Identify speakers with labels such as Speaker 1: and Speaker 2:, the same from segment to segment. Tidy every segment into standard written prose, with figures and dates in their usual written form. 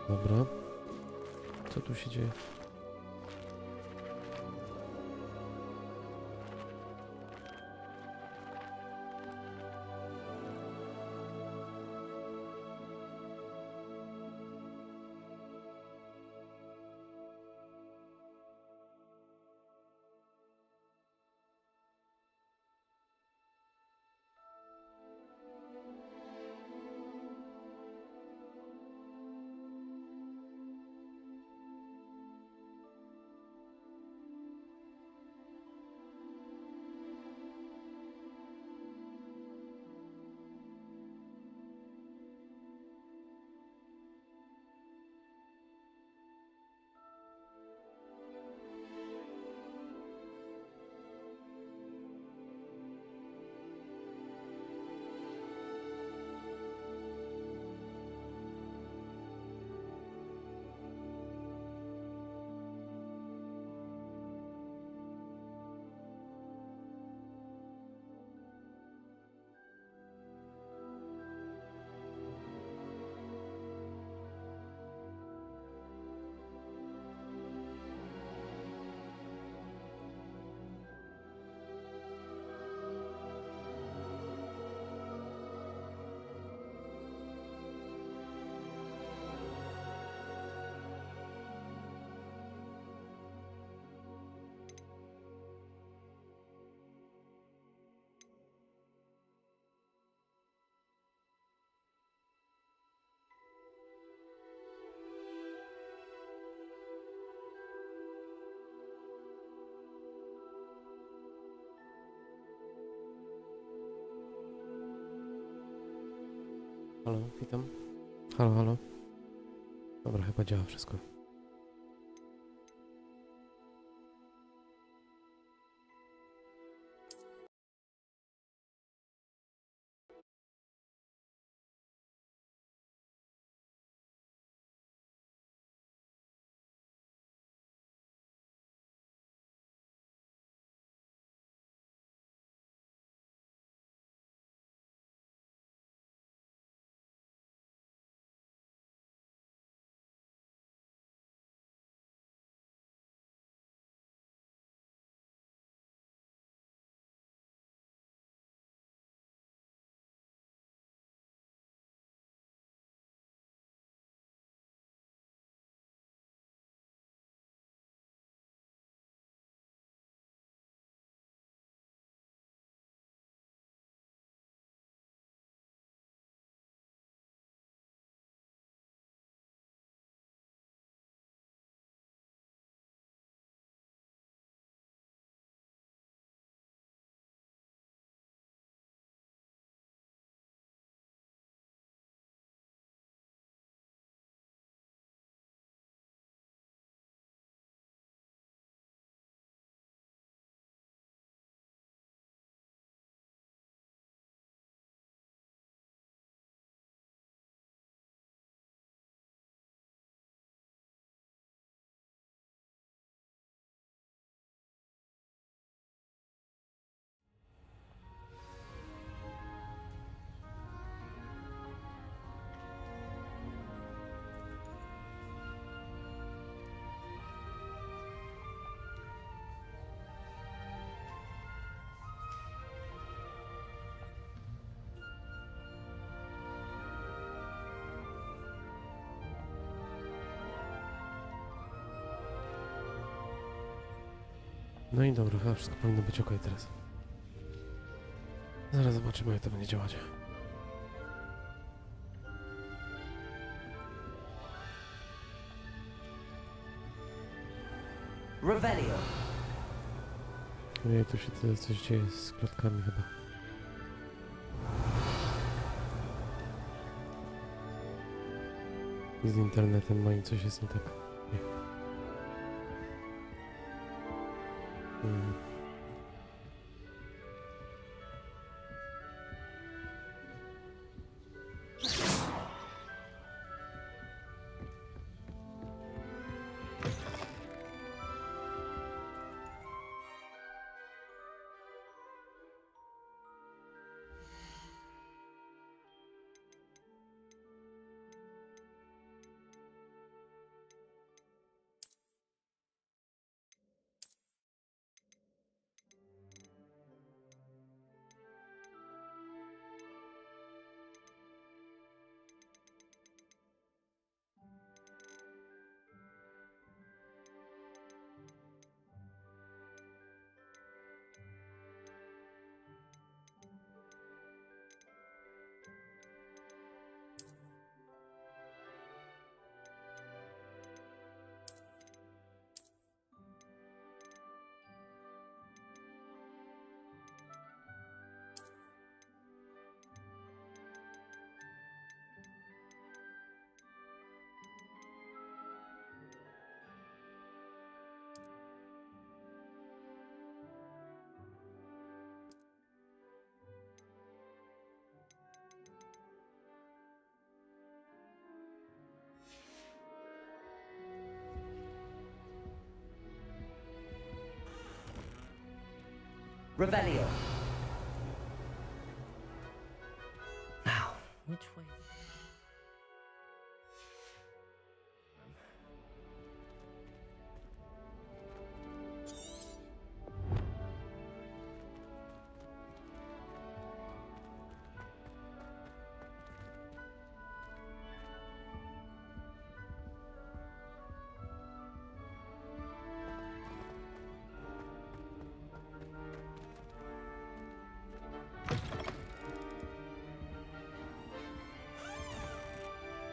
Speaker 1: Dobra. Co tu się dzieje? Halo, witam. Halo, halo. Dobra, chyba działa wszystko. No i dobra, chyba wszystko powinno być ok teraz. Zaraz zobaczymy, jak to będzie działać.
Speaker 2: Revelio.
Speaker 1: Nie, tu się tyle coś dzieje z klatkami chyba. I z internetem moim coś jest nie tak. Nie.
Speaker 2: Revelio. Now, which way?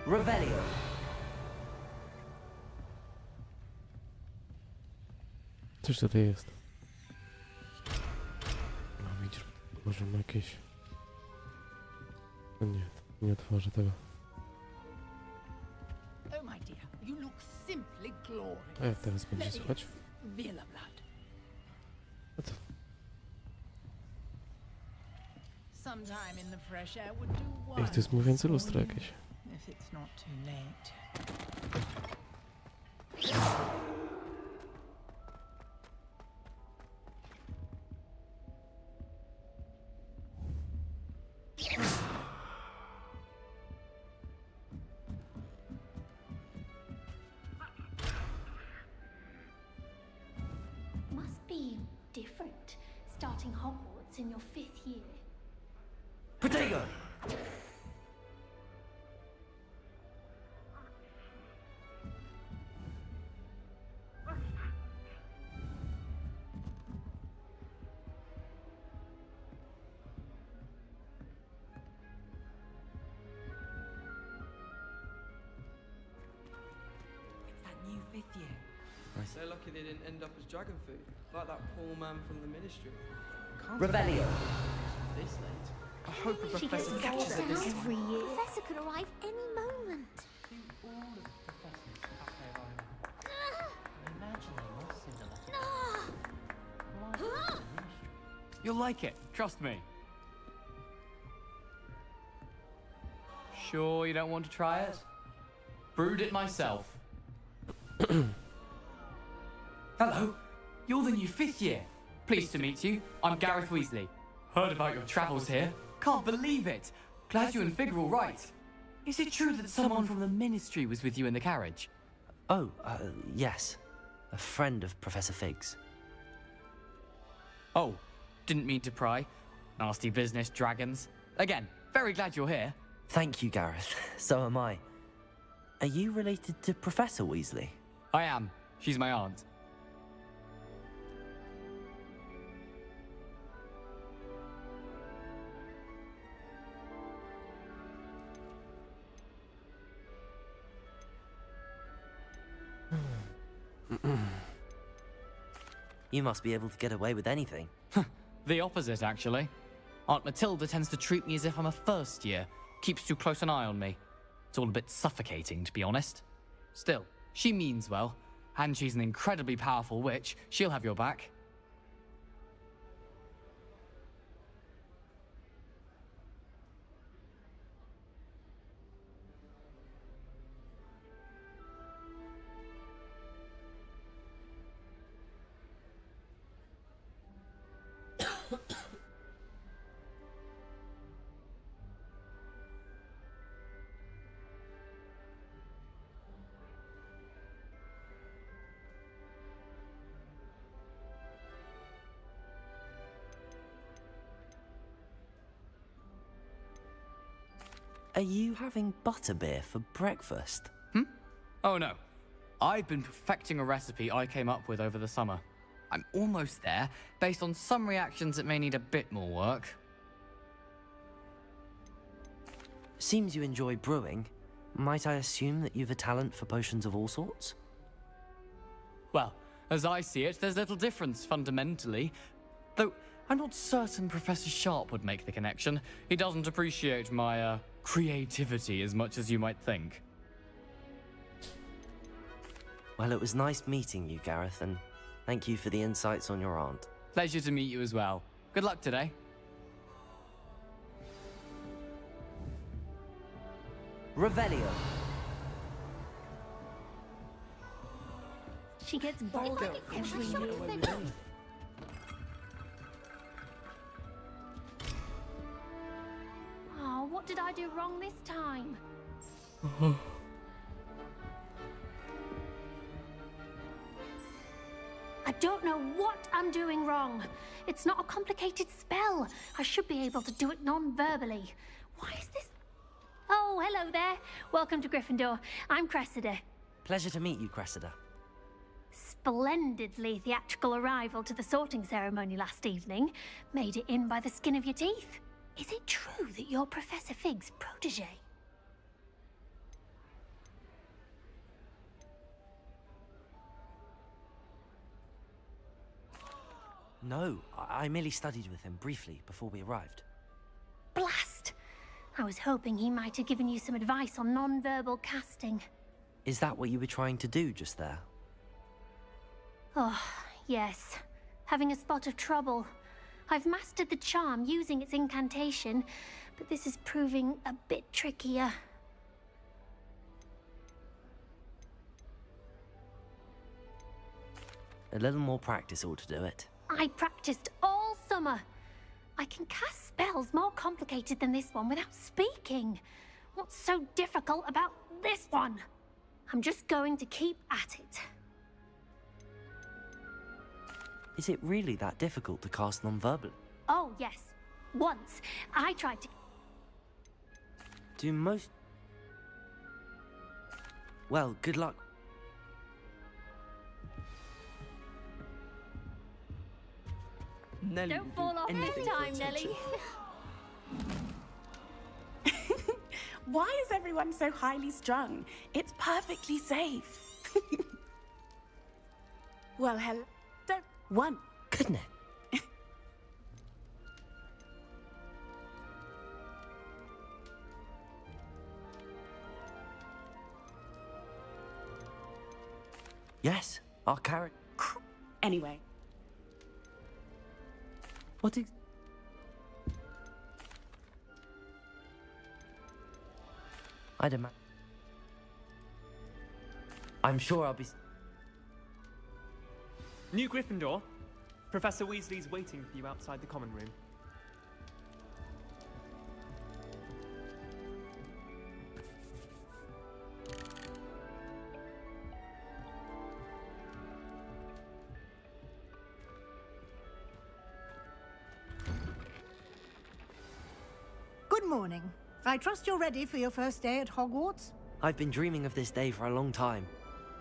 Speaker 2: Revelio.
Speaker 1: Coś tutaj jest. No widzisz, możemy jakieś... No nie, nie otworzę tego.
Speaker 3: Oh my dear, you look simply glorious.
Speaker 1: A jak teraz będzie słuchać?
Speaker 3: Villa blood.
Speaker 1: No to...
Speaker 3: Sometime in the fresh air would do
Speaker 1: Ej, to jest mówiące lustro jakieś.
Speaker 3: if it's not too late.
Speaker 4: Must be different, starting Hogwarts in your 5th year.
Speaker 2: Protego.
Speaker 3: It's that new 5th year.
Speaker 5: They're lucky they didn't end up as dragon food, like that poor man from the ministry. Can't
Speaker 2: Revelio.
Speaker 5: this late. I hope a
Speaker 4: She gets
Speaker 5: professor catches her
Speaker 4: older
Speaker 5: this
Speaker 4: every
Speaker 5: time.
Speaker 4: year. Professor could arrive any moment.
Speaker 6: You'll like it, trust me. Sure you don't want to try it? Brewed it myself. Hello, you're the new 5th year. Pleased to meet you. I'm Gareth Weasley. Heard about your travels here. Can't believe it. Glad you and Fig are all right. Is it true that someone from the ministry was with you in the carriage?
Speaker 2: Oh, yes. A friend of Professor Fig's.
Speaker 6: Oh, didn't mean to pry. Nasty business, dragons. Again, very glad you're here.
Speaker 2: Thank you, Gareth. So am I. Are you related to Professor Weasley?
Speaker 6: I am. She's my aunt.
Speaker 2: You must be able to get away with anything.
Speaker 6: The opposite, actually. Aunt Matilda tends to treat me as if I'm a first year. Keeps too close an eye on me. It's all a bit suffocating, to be honest. Still, she means well. And she's an incredibly powerful witch. She'll have your back.
Speaker 2: Are you having butterbeer for breakfast?
Speaker 6: Oh no. I've been perfecting a recipe I came up with over the summer. I'm almost there. Based on some reactions, it may need a bit more work.
Speaker 2: Seems you enjoy brewing. Might I assume that you've a talent for potions of all sorts?
Speaker 6: Well, as I see it, there's little difference fundamentally. Though I'm not certain Professor Sharp would make the connection. He doesn't appreciate my, creativity as much as you might think.
Speaker 2: Well, it was nice meeting you, Gareth, and thank you for the insights on your aunt.
Speaker 6: Pleasure to meet you as well. Good luck today.
Speaker 2: Revelio.
Speaker 4: She gets bolder every year. did I do wrong this time? I don't know what I'm doing wrong. It's not a complicated spell. I should be able to do it non-verbally. Why is this? Oh, hello there. Welcome to Gryffindor. I'm Cressida.
Speaker 2: Pleasure to meet you, Cressida.
Speaker 4: Splendidly theatrical arrival to the sorting ceremony last evening. Made it in by the skin of your teeth. Is it true that you're Professor Fig's protege?
Speaker 2: No, I merely studied with him briefly before we arrived.
Speaker 4: Blast! I was hoping he might have given you some advice on non-verbal casting.
Speaker 2: Is that what you were trying to do just there?
Speaker 4: Oh, yes. Having a spot of trouble. I've mastered the charm using its incantation, but this is proving a bit trickier.
Speaker 2: A little more practice ought to do it.
Speaker 4: I practiced all summer. I can cast spells more complicated than this one without speaking. What's so difficult about this one? I'm just going to keep at it.
Speaker 2: Is it really that difficult to cast non-verbally?
Speaker 4: Oh, yes. Once, I tried to...
Speaker 2: Do most... Well, good luck.
Speaker 5: Nelly
Speaker 4: Don't
Speaker 5: will
Speaker 4: fall
Speaker 5: do
Speaker 4: off
Speaker 5: anything
Speaker 4: this
Speaker 5: for
Speaker 4: time,
Speaker 5: attention.
Speaker 4: Nelly.
Speaker 7: Why is everyone so highly strung? It's perfectly safe. Well, hello. Don't... One.
Speaker 2: Couldn't it? Yes, our carrot.
Speaker 7: Anyway.
Speaker 2: What is... I'd imagine... I'm sure I'll be...
Speaker 8: New Gryffindor, Professor Weasley's waiting for you outside the common room.
Speaker 9: Good morning. I trust you're ready for your first day at Hogwarts?
Speaker 2: I've been dreaming of this day for a long time.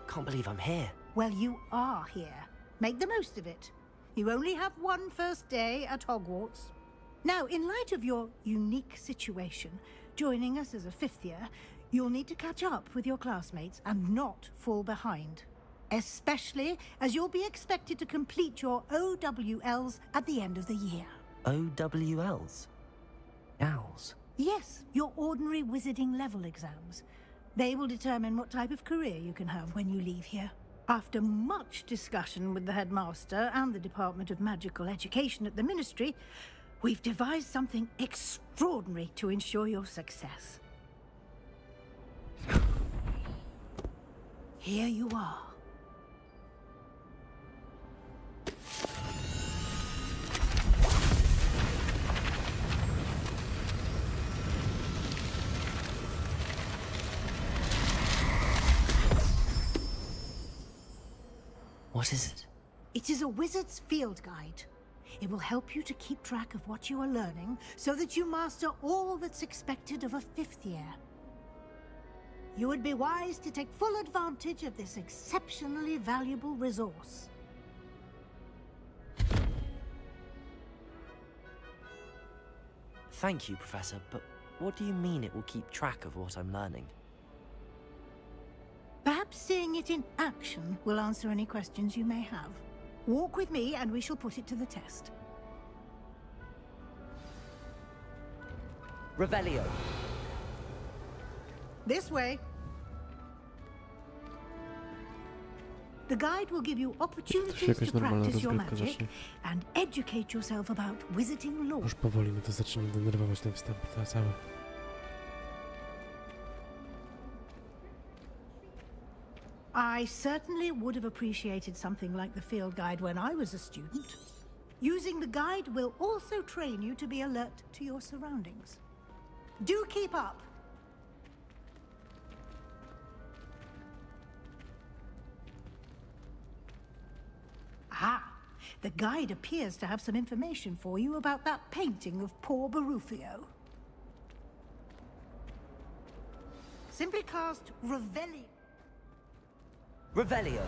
Speaker 2: Can't believe I'm here.
Speaker 9: Well, you are here. Make the most of it. You only have one first day at Hogwarts. Now, in light of your unique situation, joining us as a fifth year, you'll need to catch up with your classmates and not fall behind. Especially as you'll be expected to complete your OWLs at the end of the year.
Speaker 2: OWLs? Owls?
Speaker 9: Yes, your ordinary wizarding level exams. They will determine what type of career you can have when you leave here. After much discussion with the headmaster and the Department of Magical Education at the Ministry, we've devised something extraordinary to ensure your success. Here you are.
Speaker 2: What is it?
Speaker 9: It is a wizard's field guide. It will help you to keep track of what you are learning so that you master all that's expected of a fifth year. You would be wise to take full advantage of this exceptionally valuable resource.
Speaker 2: Thank you, Professor, but what do you mean it will keep track of what I'm learning?
Speaker 9: Perhaps seeing it in action will answer any questions you may have. Walk with me and we shall put it to the test.
Speaker 2: Revelio.
Speaker 9: This way. The guide will give you opportunities
Speaker 1: jakaś
Speaker 9: to
Speaker 1: normalna
Speaker 9: practice your
Speaker 1: rozgrywka
Speaker 9: magic
Speaker 1: zacznie.
Speaker 9: and educate yourself about wizarding lore.
Speaker 1: Już powoli mnie to zaczyna denerwować ten wstęp cały.
Speaker 9: I certainly would have appreciated something like the field guide when I was a student. Using the guide will also train you to be alert to your surroundings. Do keep up. Ah, the guide appears to have some information for you about that painting of poor Barufio. Simply cast Revelio.
Speaker 2: Revelio.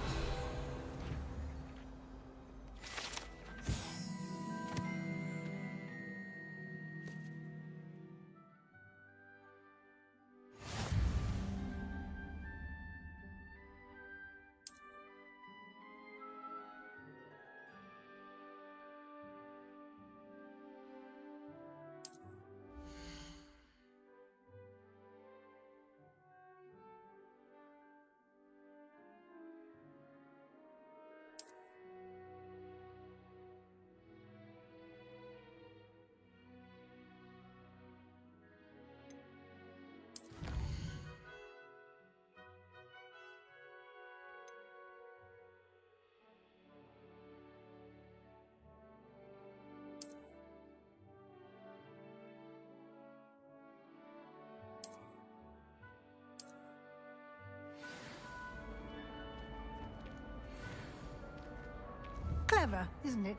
Speaker 9: Clever, isn't it?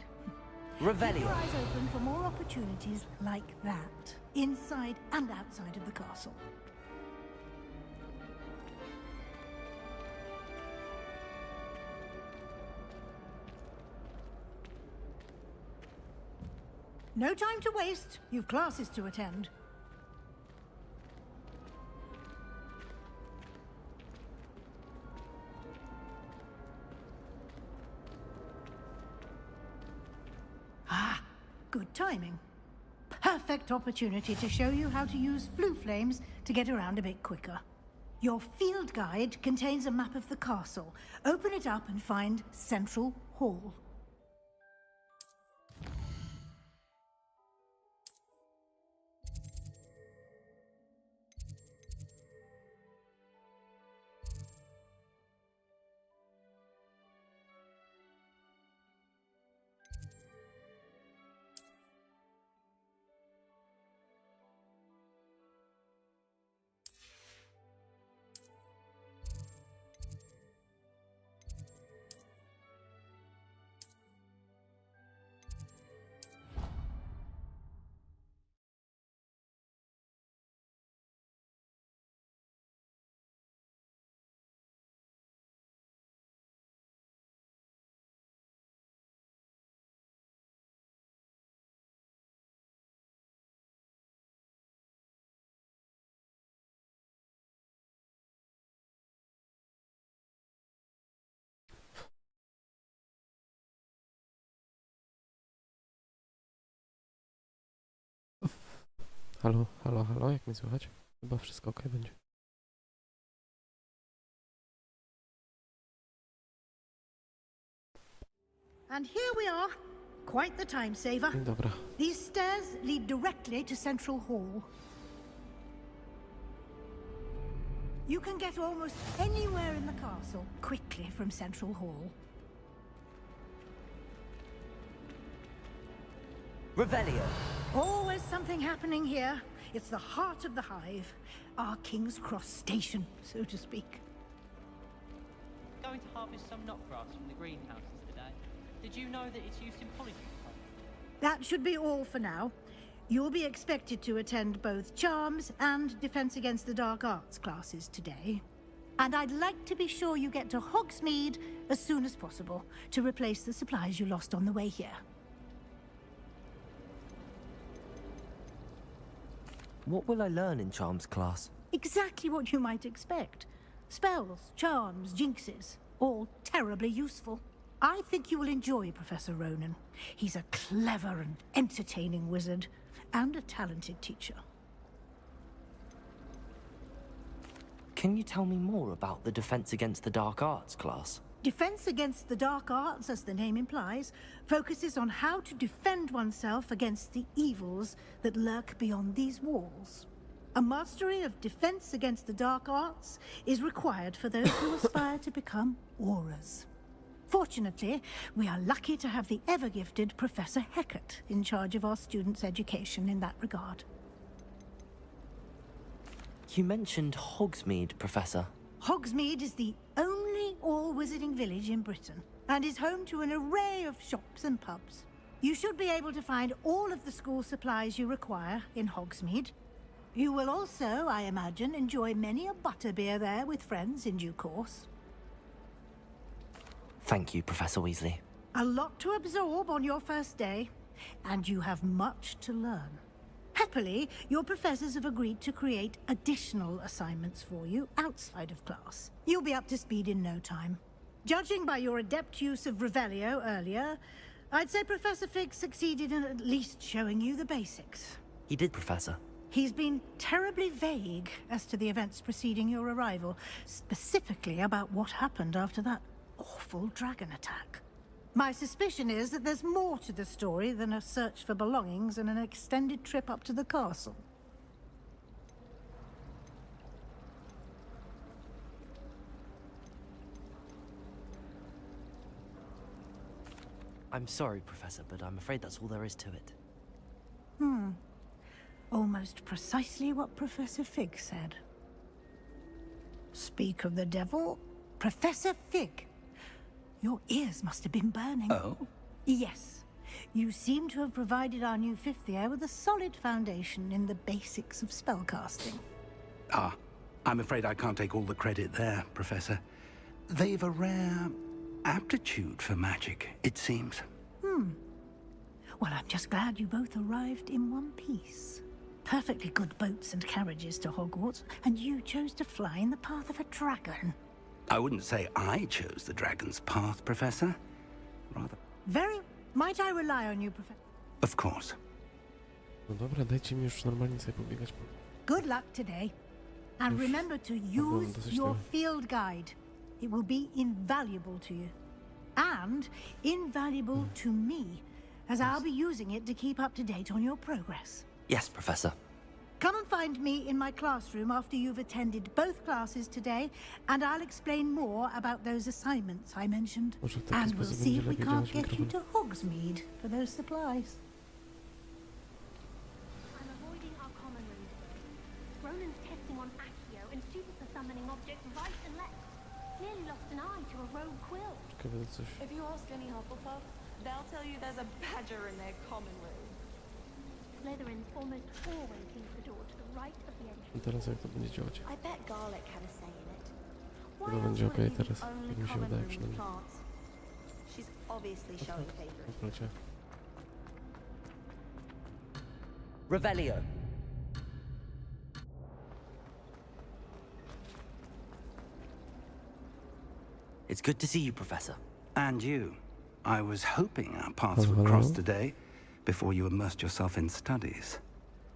Speaker 9: Keep
Speaker 2: Revelio.
Speaker 9: your eyes open for more opportunities like that, inside and outside of the castle. No time to waste. You've classes to attend. Ah, good timing. Perfect opportunity to show you how to use flue flames to get around a bit quicker. Your field guide contains a map of the castle. Open it up and find Central Hall.
Speaker 1: Halo, halo, halo, jak mnie słychać? Chyba wszystko ok będzie.
Speaker 9: And here we are. Quite the time saver.
Speaker 1: Dobra.
Speaker 9: These stairs lead directly to Central Hall. You can get almost anywhere in the castle quickly from Central Hall.
Speaker 2: Revelio.
Speaker 9: Always something happening here. It's the heart of the hive. Our King's Cross station, so to speak.
Speaker 10: Going to harvest some knotgrass from the greenhouses today. Did you know that it's used in polyjuice?
Speaker 9: That should be all for now. You'll be expected to attend both Charms and Defense Against the Dark Arts classes today. And I'd like to be sure you get to Hogsmeade as soon as possible to replace the supplies you lost on the way here.
Speaker 2: What will I learn in Charms class?
Speaker 9: Exactly what you might expect. Spells, charms, jinxes, all terribly useful. I think you will enjoy Professor Ronan. He's a clever and entertaining wizard, and a talented teacher.
Speaker 2: Can you tell me more about the Defense Against the Dark Arts class?
Speaker 9: Defense Against the Dark Arts, as the name implies, focuses on how to defend oneself against the evils that lurk beyond these walls. A mastery of Defense Against the Dark Arts is required for those who aspire to become auras. Fortunately, we are lucky to have the ever-gifted Professor Hecat in charge of our students' education in that regard.
Speaker 2: You mentioned Hogsmeade, Professor.
Speaker 9: Hogsmeade is the only all-wizarding village in Britain and is home to an array of shops and pubs. You should be able to find all of the school supplies you require in Hogsmeade. You will also, I imagine, enjoy many a butterbeer there with friends in due course.
Speaker 2: Thank you, Professor Weasley.
Speaker 9: A lot to absorb on your first day, and you have much to learn. Happily, your professors have agreed to create additional assignments for you outside of class. You'll be up to speed in no time. Judging by your adept use of Revelio earlier, I'd say Professor Fig succeeded in at least showing you the basics.
Speaker 2: He did, Professor.
Speaker 9: He's been terribly vague as to the events preceding your arrival, specifically about what happened after that awful dragon attack. My suspicion is that there's more to the story than a search for belongings and an extended trip up to the castle.
Speaker 2: I'm sorry, Professor, but I'm afraid that's all there is to it.
Speaker 9: Almost precisely what Professor Fig said. Speak of the devil, Professor Fig. Your ears must have been burning.
Speaker 11: Oh?
Speaker 9: Yes. You seem to have provided our new fifth year with a solid foundation in the basics of spellcasting.
Speaker 11: Ah, I'm afraid I can't take all the credit there, Professor. They've a rare aptitude for magic, it seems.
Speaker 9: Well, I'm just glad you both arrived in one piece. Perfectly good boats and carriages to Hogwarts, and you chose to fly in the path of a dragon.
Speaker 11: I wouldn't say I chose the dragon's path, Professor. Rather...
Speaker 9: Might I rely on you, Professor?
Speaker 11: Of course.
Speaker 1: No dobra, dajcie mi już normalnie sobie pobiegać po...
Speaker 9: Good luck today. And remember to use your field guide. It will be invaluable to you. And invaluable to me, as I'll be using it to keep up to date on your progress.
Speaker 2: Yes, Professor.
Speaker 9: Come and find me in my classroom after you've attended both classes today, and I'll explain more about those assignments I mentioned. And we'll see if we can't get you to Hogsmeade for those supplies.
Speaker 4: I'm avoiding our common room. Ronan's testing on Accio, and students are summoning objects right and left. Nearly lost an eye to a rogue quill.
Speaker 1: Ciekawe coś...
Speaker 12: If you ask any Hufflepuff, they'll tell you there's a badger in their common room.
Speaker 4: Slytherins almost always leave the door to the right of the entrance.
Speaker 1: I teraz jak to będzie działać?
Speaker 12: I bet Garlic had a say in it.
Speaker 1: Chyba będzie okej teraz, jak mi się wydaje przynajmniej.
Speaker 12: She's obviously showing favoritism.
Speaker 1: Polecie.
Speaker 2: Revelio. It's good to see you, Professor.
Speaker 11: And you. I was hoping our paths would cross today, before you immersed yourself in studies.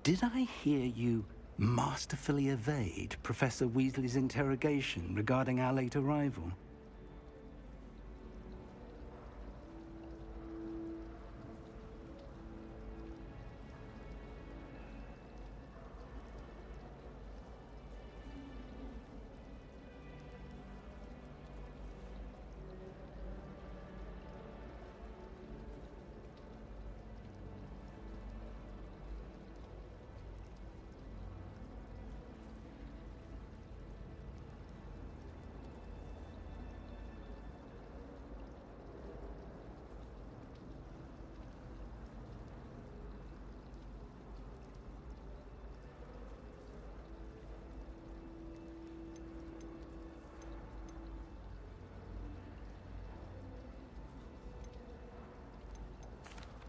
Speaker 11: Did I hear you masterfully evade Professor Weasley's interrogation regarding our late arrival?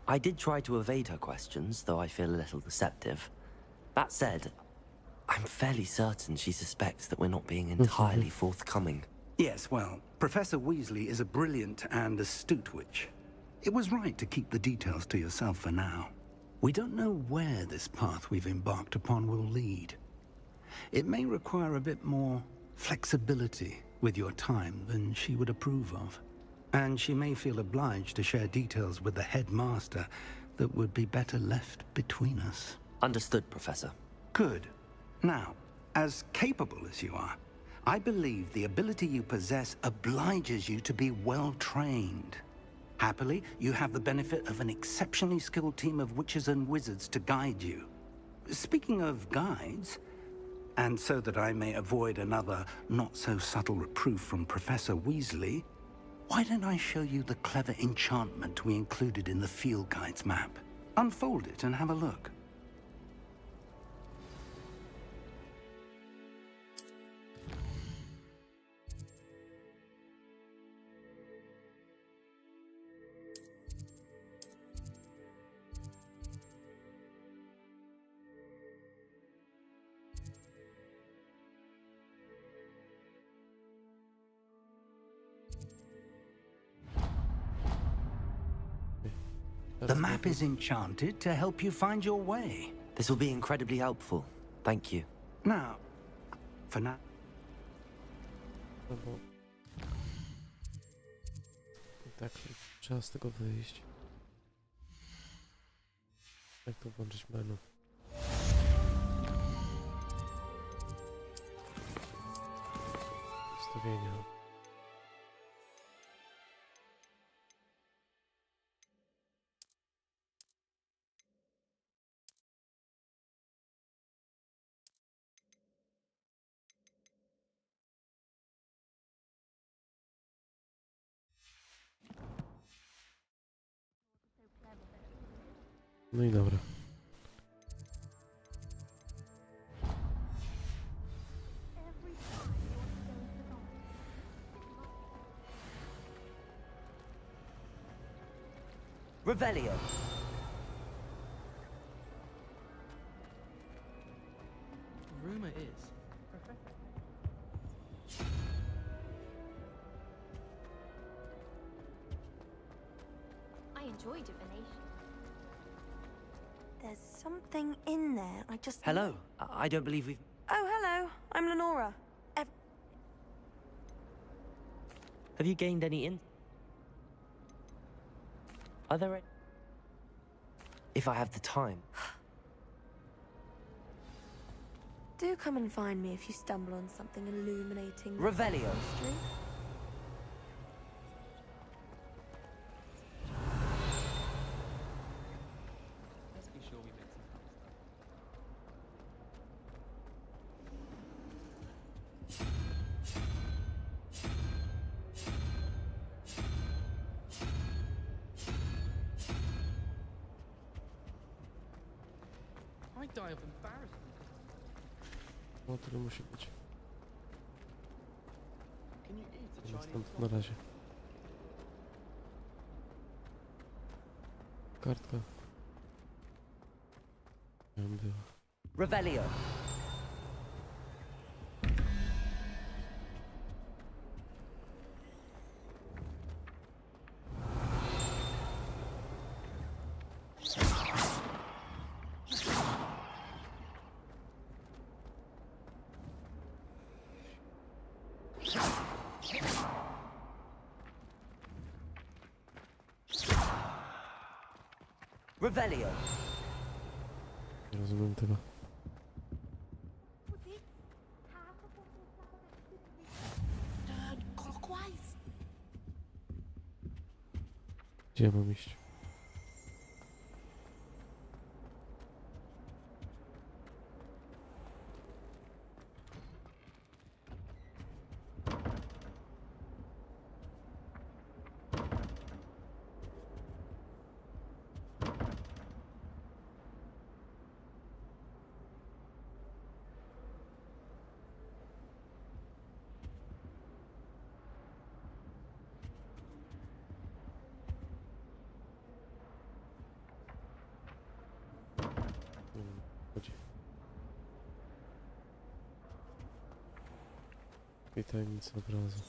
Speaker 2: I did try to evade her questions, though I feel a little deceptive. That said, I'm fairly certain she suspects that we're not being entirely forthcoming.
Speaker 11: Yes, well, Professor Weasley is a brilliant and astute witch. It was right to keep the details to yourself for now. We don't know where this path we've embarked upon will lead. It may require a bit more flexibility with your time than she would approve of. And she may feel obliged to share details with the headmaster that would be better left between us.
Speaker 2: Understood, Professor.
Speaker 11: Good. Now, as capable as you are, I believe the ability you possess obliges you to be well trained. Happily, you have the benefit of an exceptionally skilled team of witches and wizards to guide you. Speaking of guides, And so that I may avoid another not-so-subtle reproof from Professor Weasley, why don't I show you the clever enchantment we included in the field guide's map? Unfold it and have a look. The map is enchanted to help you find your way.
Speaker 2: This will be incredibly helpful. Thank you.
Speaker 11: Now, for now...
Speaker 1: No bo... I tak trzeba z tego wyjść. Jak tu włączyć menu? Ustawienia. No i dobra.
Speaker 2: Revelio.
Speaker 5: Rumor is.
Speaker 4: I enjoy divination.
Speaker 12: There's something in there. I just...
Speaker 2: Hello. I don't believe we've...
Speaker 12: Oh, hello. I'm Lenora.
Speaker 2: Have you gained any in... Are there any... If I have the time.
Speaker 12: Do come and find me if you stumble on something illuminating.
Speaker 2: Revelio.
Speaker 12: History.
Speaker 10: Let's be sure we make some fun
Speaker 5: I die of embarrassment.
Speaker 1: O, tyle musi być.
Speaker 5: Can you eat a
Speaker 1: No
Speaker 5: Chinese
Speaker 1: stąd na razie. Kartka. Tam była.
Speaker 2: Revelio. Revelio.
Speaker 1: Nie rozumiem tego.
Speaker 7: Turn clockwise.
Speaker 1: Gdzie ja mam iść? Chodzi. I tajemnica obrazu.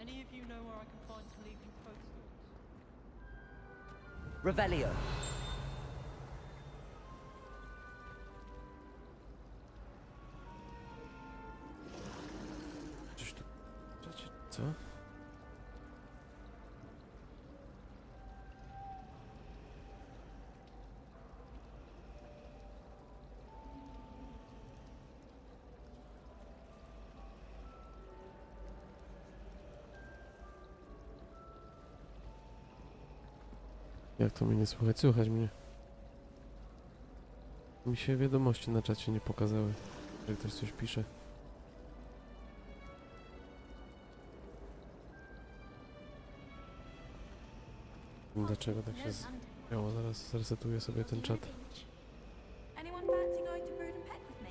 Speaker 10: Any of you know where I can find some leafing toadstools?
Speaker 2: Revelio.
Speaker 1: Coś tu... Co? Jak to mnie nie słychać? Słychać mnie. Mi się wiadomości na czacie nie pokazały, że ktoś coś pisze. Dlaczego tak się działo? Zaraz zresetuję sobie ten czat.
Speaker 12: Anyone fancy going to Brood and Peck with me?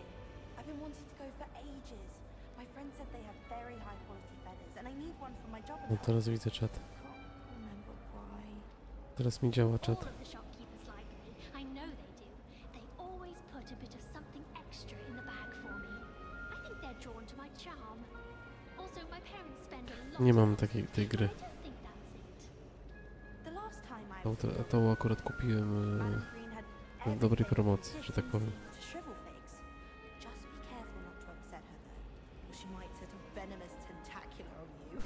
Speaker 12: I've been wanting to go for ages. My friend said they have very high quality feathers and I need one for my job.
Speaker 1: No teraz widzę czat.
Speaker 12: Can't remember why.
Speaker 1: Teraz mi działa czat.
Speaker 4: All of the shopkeepers like me. I know they do. They always put a bit of something extra in the bag for me. I think they're drawn to my charm. Also, my parents spend a lot.
Speaker 1: Nie mam tej gry.
Speaker 4: I don't think that's it.
Speaker 12: The last time I
Speaker 1: To akurat kupiłem
Speaker 12: Madam Green had
Speaker 1: w dobrej promocji, że tak powiem.
Speaker 12: to shrivel figs. Just be careful not to upset her though, or she might set a venomous tentacular on you.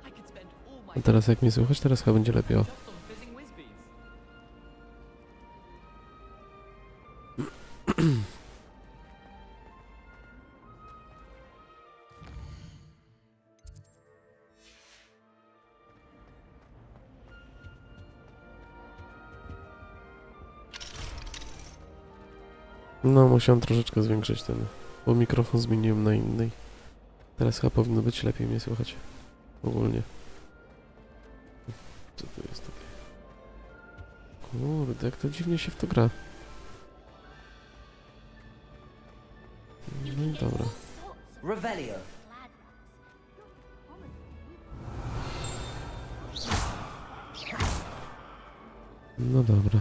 Speaker 6: I could spend all my
Speaker 1: A teraz jak mnie słychać? Teraz chyba będzie lepiej. O.
Speaker 6: just on fizzing whizbees.
Speaker 1: No, musiałem troszeczkę zwiększyć ten, bo mikrofon zmieniłem na inny. Teraz chyba powinno być lepiej mnie słychać. Ogólnie. Co to jest takie? Kurde, jak to dziwnie się w to gra. No i dobra.
Speaker 2: Revelio.
Speaker 1: No dobra.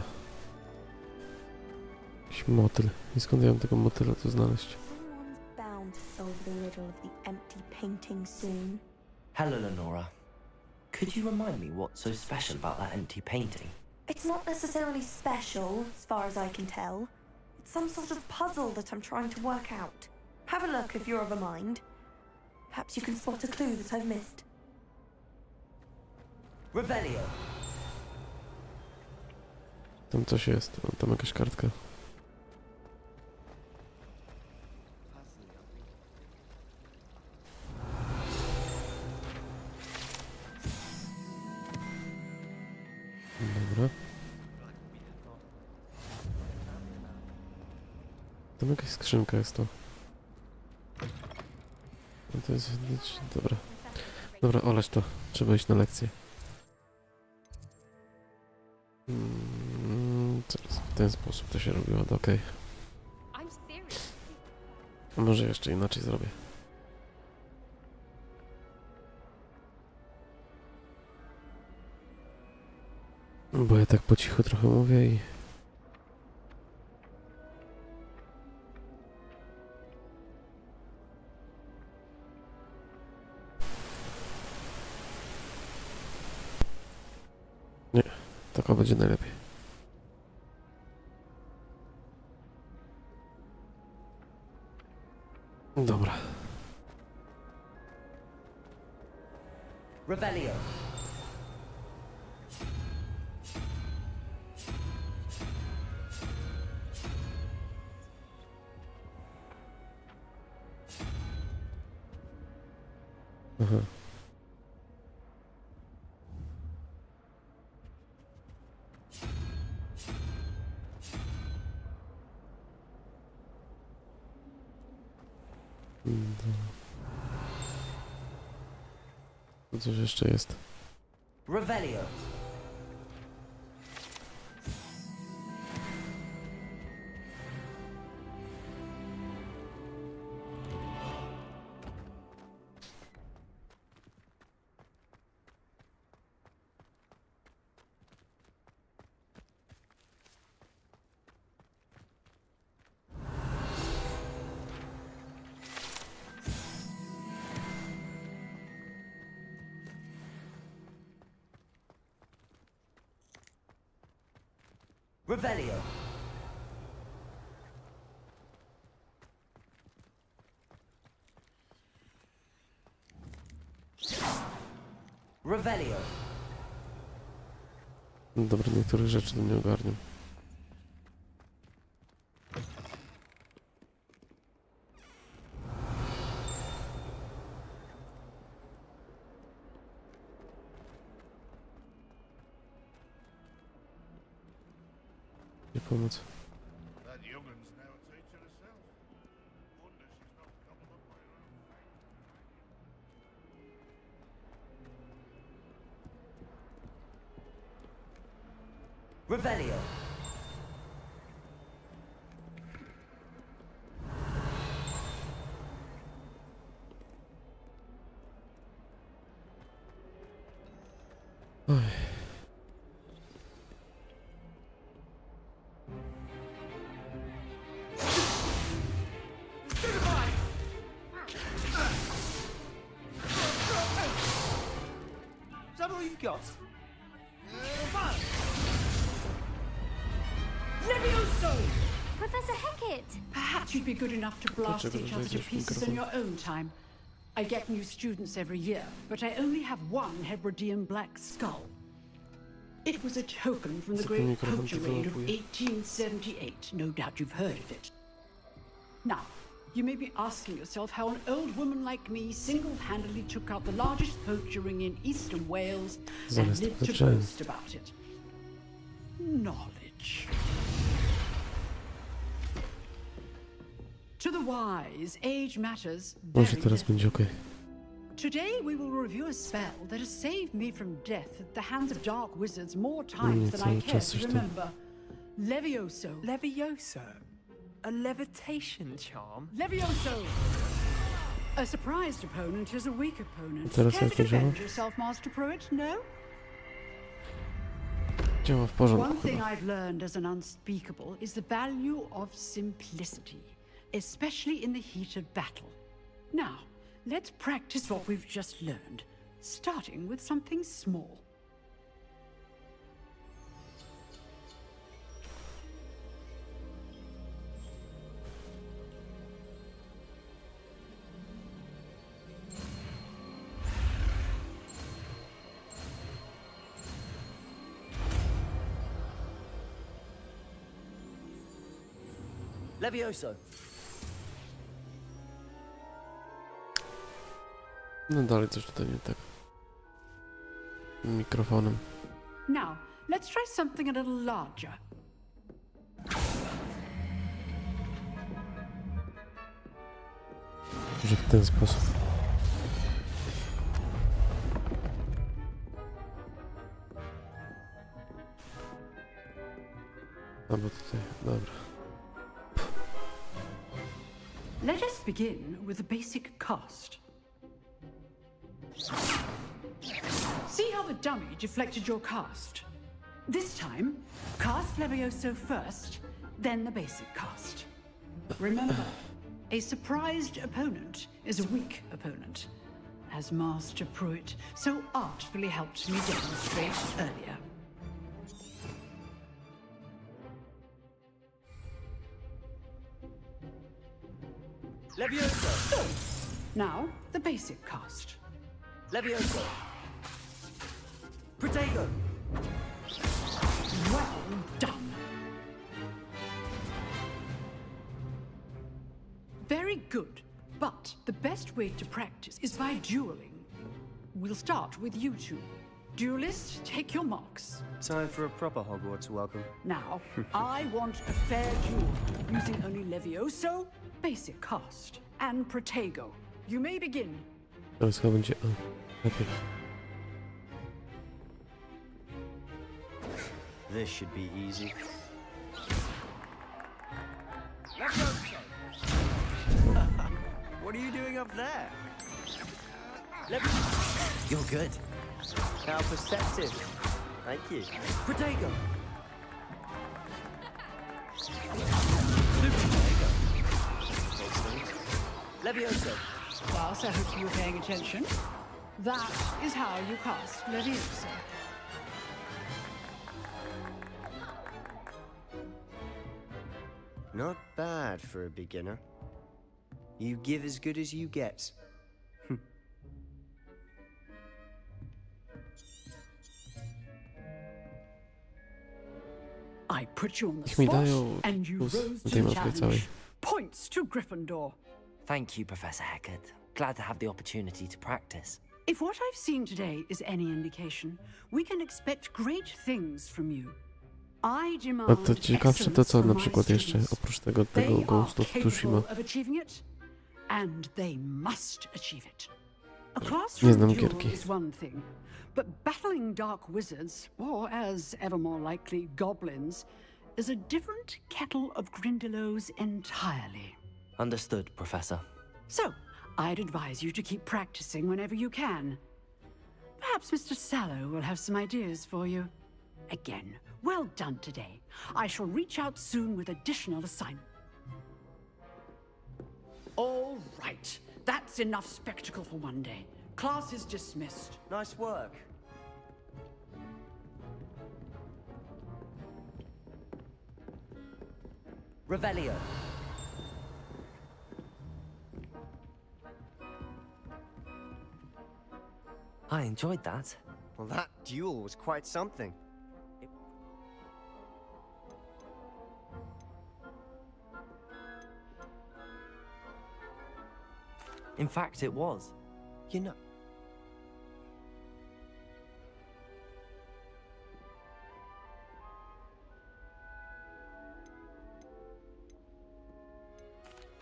Speaker 1: Jakiś motyl. I skąd ja mam tego motyla tu znaleźć?
Speaker 12: Someone's bound to solve the riddle of the empty painting soon.
Speaker 2: Hello, Lenora. Could you remind me what's so special about that empty painting?
Speaker 12: It's not necessarily special, as far as I can tell. It's some sort of puzzle that I'm trying to work out. Have a look if you're of a mind. Perhaps you can spot a clue that I've missed.
Speaker 2: Revelio.
Speaker 1: Tam coś jest. O, tam jakaś kartka. Dobra. Tam jakaś skrzynka jest to. No to jest... Dobra. Dobra, oleć to. Trzeba iść na lekcję. Teraz w ten sposób to się robiło, to okej. A może jeszcze inaczej zrobię. Bo ja tak po cichu trochę mówię i... Nie, taka będzie najlepiej. Dobra.
Speaker 2: Revelio.
Speaker 1: Aha. Tu coś jeszcze jest.
Speaker 2: Revelio. Revelio. Revelio.
Speaker 1: Dobra, niektórych rzeczy do nie ogarniam. Nie pomóc.
Speaker 2: Revelio.
Speaker 1: Oj.
Speaker 10: Is that all you've got?
Speaker 7: Levioso!
Speaker 4: Professor Hecat!
Speaker 13: Perhaps you'd be good enough to blast
Speaker 1: Dlaczego
Speaker 13: each other to
Speaker 1: dodajesz
Speaker 13: pieces in
Speaker 1: mikrofon?
Speaker 13: your own time. I get new students every year, but I only have one Hebridean black skull. It was a token from the
Speaker 1: Co ten
Speaker 13: great
Speaker 1: mikrofon
Speaker 13: poacher
Speaker 1: tu
Speaker 13: raid of
Speaker 1: wyłapuje?
Speaker 13: 1878. No doubt you've heard of it. Now, you may be asking yourself how an old woman like me single-handedly took out the largest poacher ring in eastern Wales and
Speaker 1: Zamiast
Speaker 13: lived to
Speaker 1: potrzeby.
Speaker 13: boast about it. Knowledge. To the wise, age matters
Speaker 1: Może
Speaker 13: very
Speaker 1: teraz
Speaker 13: little.
Speaker 1: będzie okej.
Speaker 13: Today we will review a spell that has saved me from death at the hands of dark wizards more times than I
Speaker 1: cały
Speaker 13: care
Speaker 1: czas
Speaker 13: to
Speaker 1: coś tam.
Speaker 13: remember. Levioso.
Speaker 8: Levioso? A levitation charm?
Speaker 13: Levioso! A surprised opponent is a weak opponent.
Speaker 1: Teraz
Speaker 13: Care
Speaker 1: jak
Speaker 13: to
Speaker 1: to działa?
Speaker 13: defend yourself, Master Pruitt? No?
Speaker 1: Działa w
Speaker 13: One
Speaker 1: porządku
Speaker 13: thing
Speaker 1: chyba.
Speaker 13: I've learned as an unspeakable is the value of simplicity, especially in the heat of battle. Now, let's practice what we've just learned, starting with something small.
Speaker 2: Levioso.
Speaker 1: No dalej coś tutaj nie tak. Mikrofonem.
Speaker 13: Now, let's try something a little larger.
Speaker 1: Może w ten sposób. Albo tutaj, dobra.
Speaker 13: Let us begin with the basic cast. See how the dummy deflected your cast? This time, cast Levioso first, then the basic cast. Remember, a surprised opponent is a weak opponent, as Master Pruitt so artfully helped me demonstrate earlier.
Speaker 2: Levioso.
Speaker 13: Now, the basic cast.
Speaker 2: Levioso. Protego.
Speaker 13: Well done. Very good, but the best way to practice is by dueling. We'll start with you two. Duelists, take your marks.
Speaker 10: Time for a proper Hogwarts welcome.
Speaker 13: Now, I want a fair duel, using only Levioso, basic cast, and Protego. You may begin.
Speaker 1: Teraz chyba będzie... O, lepiej.
Speaker 10: This should be easy. What are you doing up there?
Speaker 2: You're good.
Speaker 10: How perceptive. Thank you.
Speaker 2: Protego. Levioso.
Speaker 13: Class, I hope you were paying attention. That is how you cast Levioso.
Speaker 10: Not bad for a beginner. You give as good as you get.
Speaker 13: I put you on the
Speaker 1: Niech mi
Speaker 13: spot,
Speaker 1: dają
Speaker 13: and you
Speaker 1: plus
Speaker 13: rose
Speaker 1: na
Speaker 13: to
Speaker 1: tej
Speaker 13: the
Speaker 1: mapie całej.
Speaker 13: challenge. Points to Gryffindor.
Speaker 2: Thank you, Professor Hecat. Glad to have the opportunity to practice.
Speaker 13: If what I've seen today is any indication, we can expect great things from you. I
Speaker 1: A
Speaker 13: demand
Speaker 1: to ciekawsze to co
Speaker 13: excellence
Speaker 1: na
Speaker 13: from my
Speaker 1: przykład jeszcze,
Speaker 13: students.
Speaker 1: oprócz tego
Speaker 13: They are
Speaker 1: Ghost of
Speaker 13: capable
Speaker 1: Tsushima.
Speaker 13: of achieving it, and they must achieve it. A
Speaker 1: Nie
Speaker 13: classroom
Speaker 1: znam
Speaker 13: duel
Speaker 1: gierki.
Speaker 13: is one thing, but battling dark wizards, or as ever more likely, goblins, is a different kettle of Grindylows entirely.
Speaker 2: Understood, Professor.
Speaker 13: So, I'd advise you to keep practicing whenever you can. Perhaps Mr. Sallow will have some ideas for you. Again, well done today. I shall reach out soon with additional assignments. All right. That's enough spectacle for one day. Class is dismissed.
Speaker 2: Nice work. Revelio. I enjoyed that.
Speaker 14: Well, that duel was quite something.
Speaker 2: In fact, it was.
Speaker 14: You know...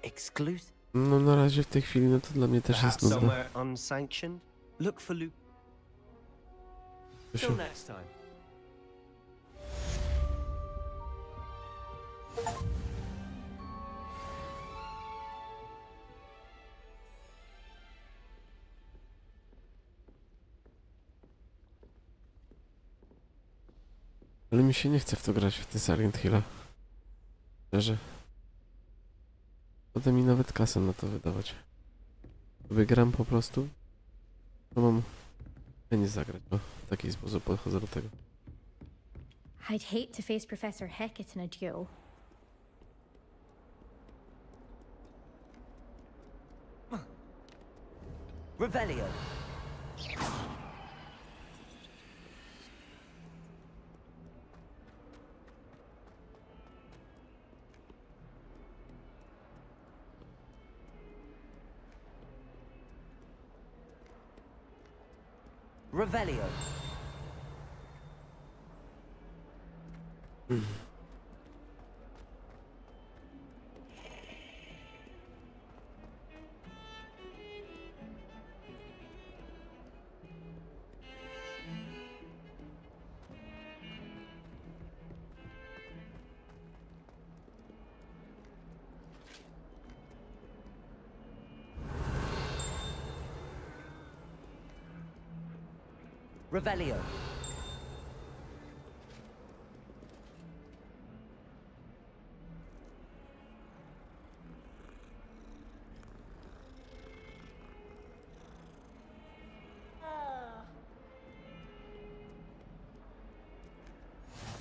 Speaker 2: Exclusive?
Speaker 1: No na razie w tej chwili, no to dla mnie też jest nudne.
Speaker 14: Somewhere unsanctioned? Look for Luke. Till next time.
Speaker 1: Ale mi się nie chce w to grać, w te Silent Hilla. Szczerze. Potem mi nawet kasę na to wydawać. Wygram po prostu. To mam... Ja nie zagrać, bo w taki sposób podchodzę do tego.
Speaker 15: I'd hate to face Professor Hecat in a duel.
Speaker 2: Revelio. Revelio. Revelio.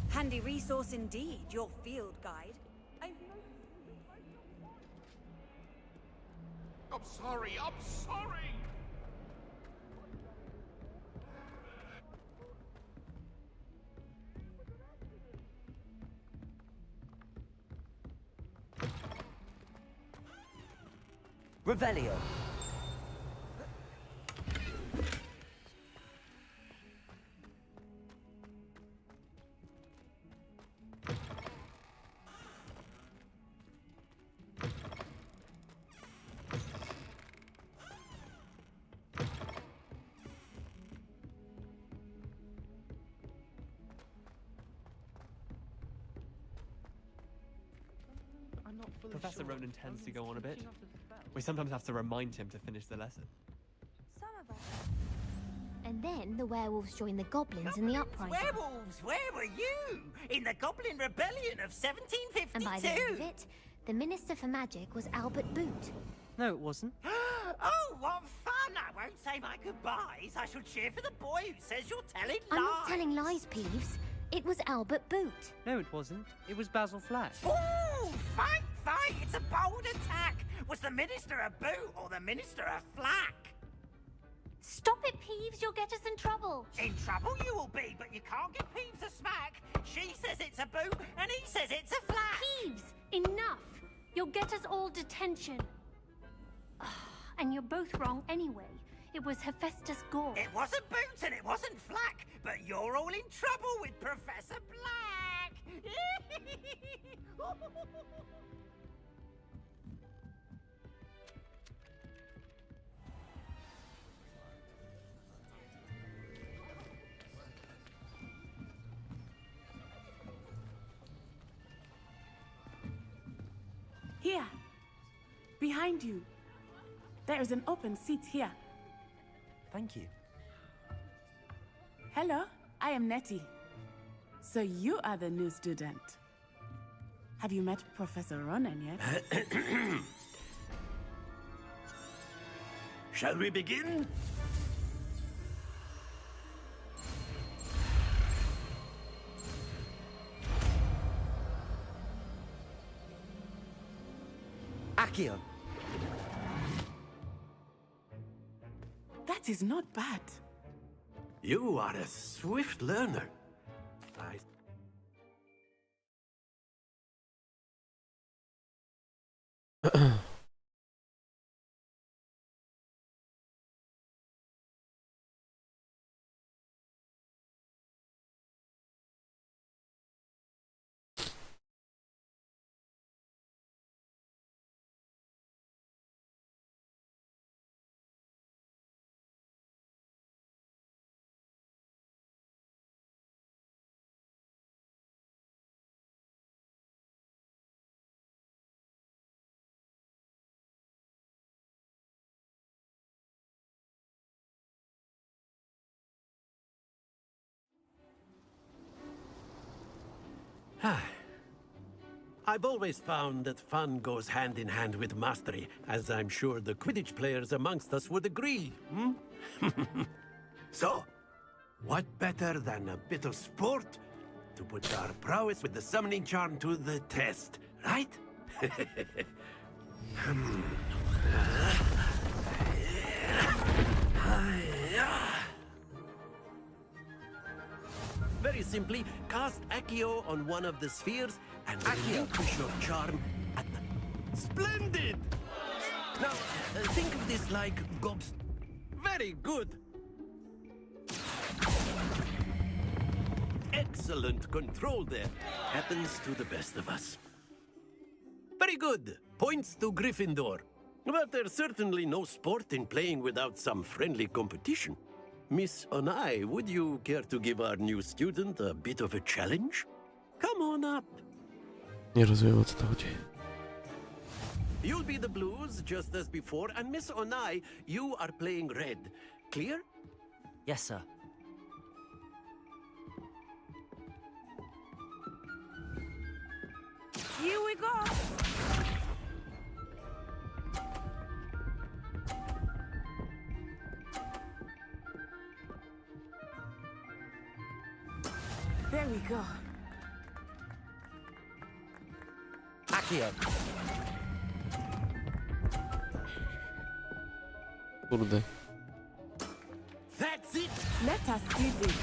Speaker 16: Handy resource indeed, your field guide.
Speaker 17: I'm sorry, I'm sorry!
Speaker 2: Revelio.
Speaker 8: Professor Ronan tends to go on a bit. We sometimes have to remind him to finish the lesson.
Speaker 15: And then the werewolves joined the goblins in the uprising.
Speaker 18: Werewolves, where were you? In the Goblin Rebellion of 1752?
Speaker 15: And by the end of it, the Minister for Magic was Albert Boot.
Speaker 10: No, it wasn't.
Speaker 18: Oh, what fun! I won't say my goodbyes. I shall cheer for the boy who says you're telling lies.
Speaker 15: I'm not telling lies, Peeves. It was Albert Boot.
Speaker 10: No, it wasn't. It was Basil Flack.
Speaker 18: Ooh, fight, fight! It's a bold attack. Was the Minister a boot or the Minister a flack?
Speaker 4: Stop it, Peeves. You'll get us in trouble.
Speaker 18: In trouble you will be, but you can't give Peeves a smack. She says it's a boot, and he says it's a flack.
Speaker 4: Peeves, enough. You'll get us all detention. And you're both wrong anyway. It was Hephaestus Gore.
Speaker 18: It wasn't boot and it wasn't flack, but you're all in trouble with Professor Black.
Speaker 7: Here, behind you. There is an open seat here.
Speaker 2: Thank you.
Speaker 7: Hello, I am Nettie. So you are the new student. Have you met Professor Ronan yet?
Speaker 17: Shall we begin?
Speaker 14: Accio.
Speaker 7: That is not bad.
Speaker 17: You are a swift learner. I've always found that fun goes hand in hand with mastery, as I'm sure the Quidditch players amongst us would agree, hmm? So, what better than a bit of sport to put our prowess with the summoning charm to the test, right? Very simply, cast Accio on one of the spheres and relinquish your charm at the... Splendid! Now, think of this like gobs... Very good! Excellent control there. Happens to the best of us. Very good. Points to Gryffindor. But there's certainly no sport in playing without some friendly competition. Miss Onai, would you care to give our new student a bit of a challenge? Come on up.
Speaker 1: Nie rozumiem, o co to chodzi.
Speaker 17: You'll be the blues, just as before, and Miss Onai, you are playing red. Clear?
Speaker 2: Yes, sir.
Speaker 7: Here we go. There we go.
Speaker 2: Accio.
Speaker 1: Kurde.
Speaker 17: That's it.
Speaker 7: Let us see this.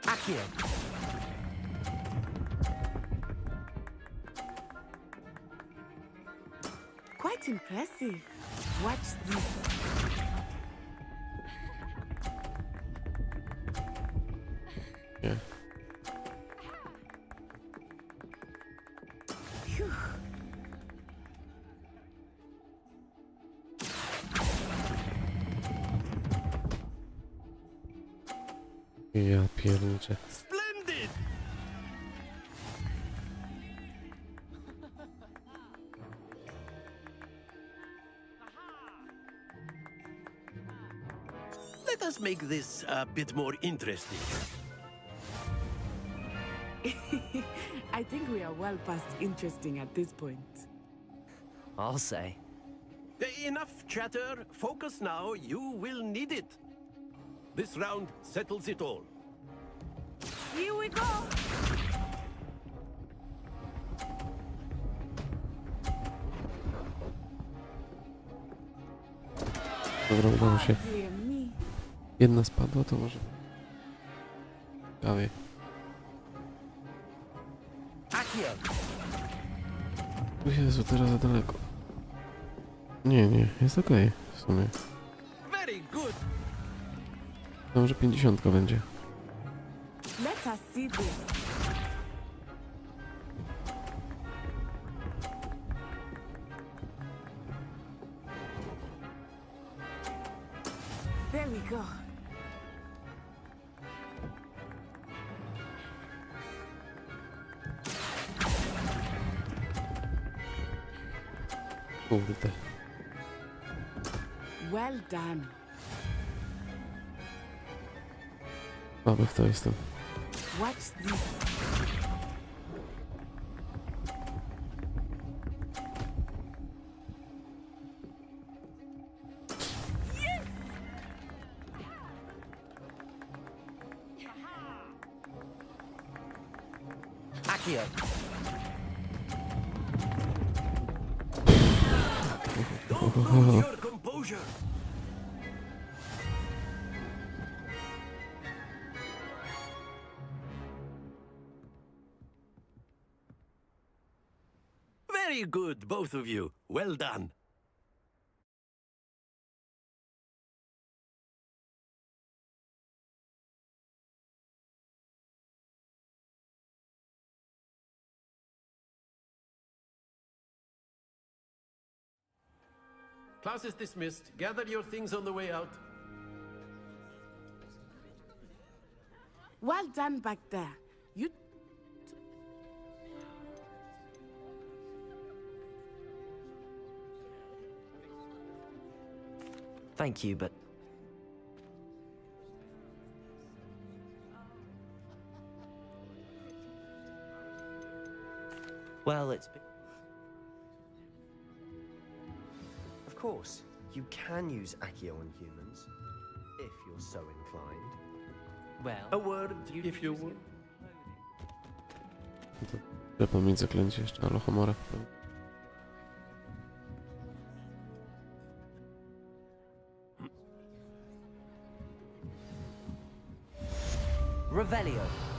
Speaker 2: Accio.
Speaker 7: Quite impressive. Watch this.
Speaker 1: Yeah.
Speaker 7: Phew.
Speaker 1: Ja pierniczę.
Speaker 17: Splendid! Let us make this a bit more interesting.
Speaker 7: I think we are well past interesting at this point.
Speaker 2: I'll say.
Speaker 17: Enough chatter. Focus now. You will need it. This round settles it all.
Speaker 7: Here we go.
Speaker 1: Dobra, udało się.
Speaker 7: Dear me.
Speaker 1: Jedna spadła, to może... Ciekawie. Jezu, teraz za daleko. Nie, jest okej w sumie.
Speaker 17: Very good.
Speaker 1: Myślałem, że 50 będzie.
Speaker 7: Let us see this. There we go.
Speaker 1: Kurde.
Speaker 7: Well done.
Speaker 1: Słaby w to jestem.
Speaker 7: Watch this.
Speaker 2: Accio.
Speaker 17: Don't lose your composure. Very good, both of you. Well done. Class is dismissed. Gather your things on the way out.
Speaker 7: Well done back there. You
Speaker 2: Thank you, but well, it's been...
Speaker 14: Of course, you can use Accio on humans, if you're so inclined.
Speaker 2: Well,
Speaker 17: A word, if you will.
Speaker 1: Trzeba mieć zaklęcie jeszcze, ale homora.
Speaker 2: Revelio.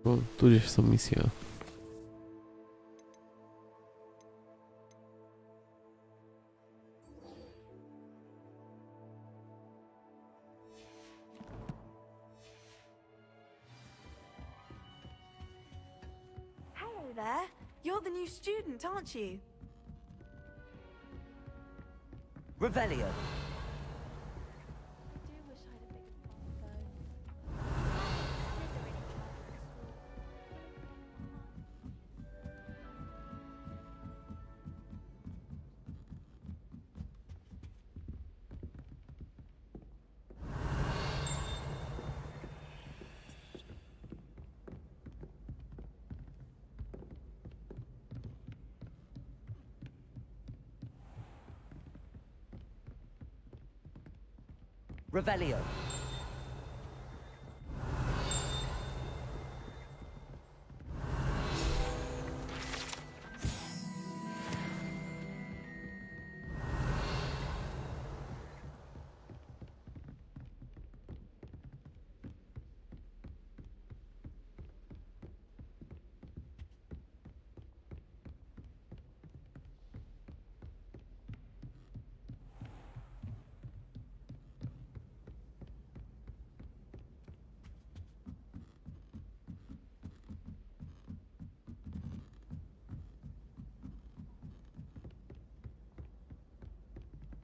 Speaker 1: O, tu gdzieś są misje.
Speaker 12: Hello there. You're the new student, aren't you?
Speaker 2: Revelio. Revelio.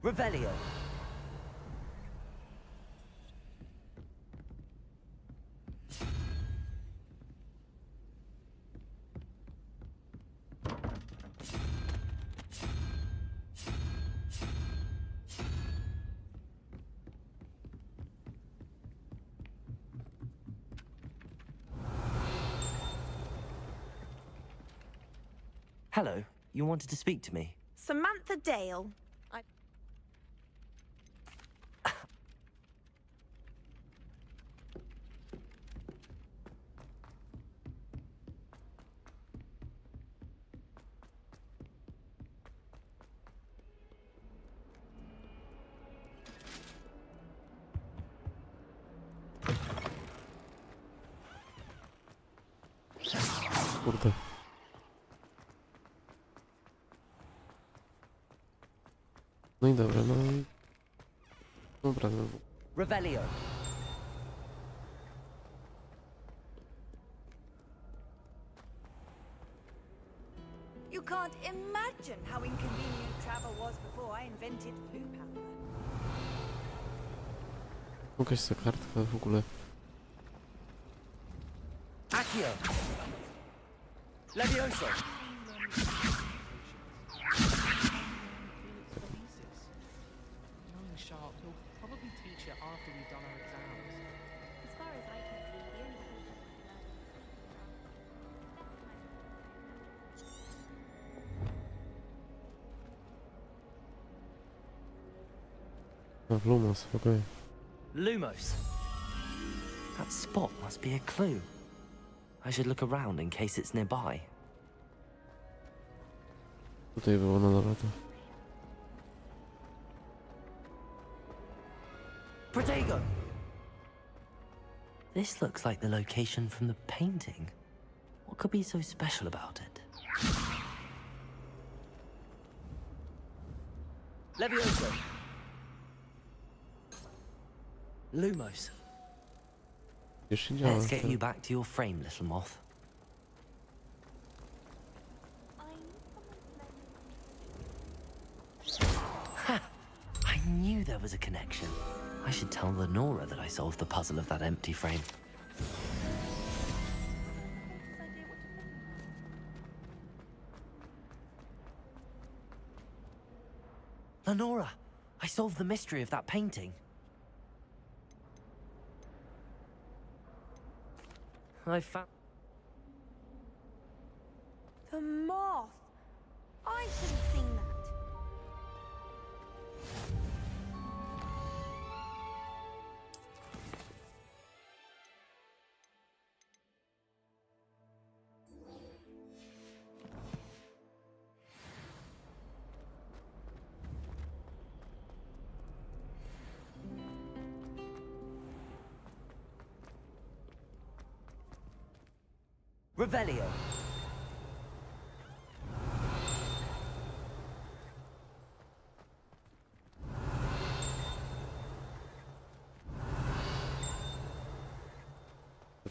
Speaker 2: Revelio. Hello. you wanted to speak to me?
Speaker 16: Samantha Dale.
Speaker 1: Kurde. No i dobra, no i... Dobra, no...
Speaker 2: Revelio.
Speaker 16: You can't imagine how inconvenient travel was before I invented flu powder.
Speaker 1: Jakaś ta kartka w ogóle.
Speaker 2: Accio. Levioso.
Speaker 10: Knowing Sharp, he'll probably teach it after we've done our exams.
Speaker 4: As far as I can see, the only thing
Speaker 1: A, Lumos, okej.
Speaker 2: Lumos. That spot must be a clue. I should look around in case it's nearby.
Speaker 1: Tutaj było na lata.
Speaker 2: Protego! This looks like the location from the painting. What could be so special about it? Levioso! Lumos.
Speaker 1: Już się działa.
Speaker 2: Let's get you back to your frame, little moth. Ha! I knew there was a connection. I should tell Lenora that I solved the puzzle of that empty frame. Lenora, I solved the mystery of that painting. I found...
Speaker 12: The moth. I should have seen that.
Speaker 2: Revelio.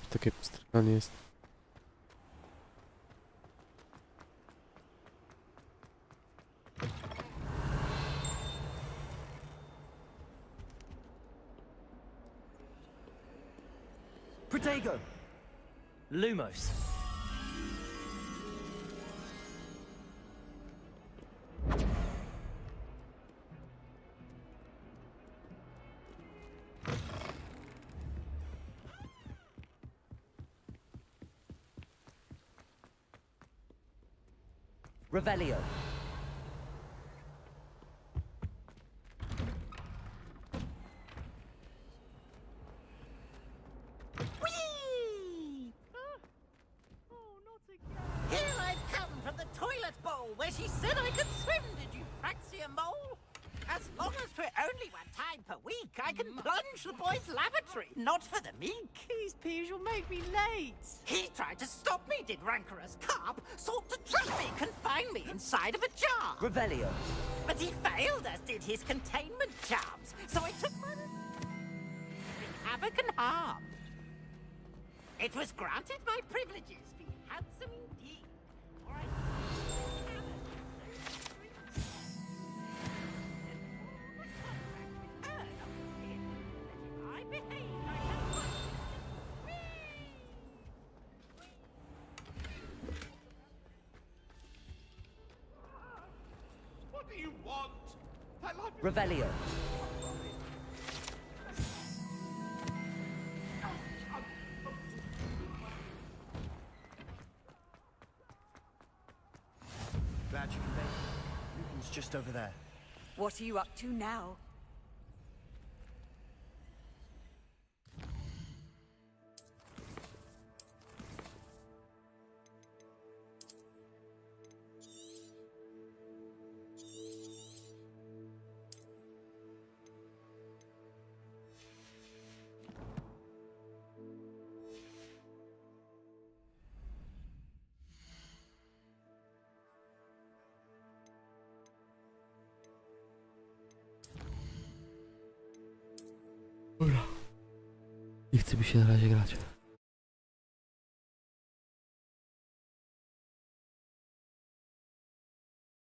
Speaker 1: Takie pstrykanie jest.
Speaker 2: Protego. Lumos. Revelio.
Speaker 18: Whee! Here I've come from the toilet bowl where she said I could swim, did you Praxia Mole? As long as for only one time per week, I can plunge the boys' lavatory, not for the meek.
Speaker 3: Please, Piers, you'll make me late.
Speaker 18: He tried to stop me, did rancorous carp, sought to trap me, confine me inside of a jar.
Speaker 2: Revelio.
Speaker 18: But he failed, as did his containment charms, so I took my havoc and harm. It was granted my privileges, be handsome indeed. Or I behave like
Speaker 19: What do you want? I love you.
Speaker 2: Revelio.
Speaker 19: That you
Speaker 14: room's just over there.
Speaker 16: What are you up to now?
Speaker 1: Dobra. Nie chce mi się na razie grać.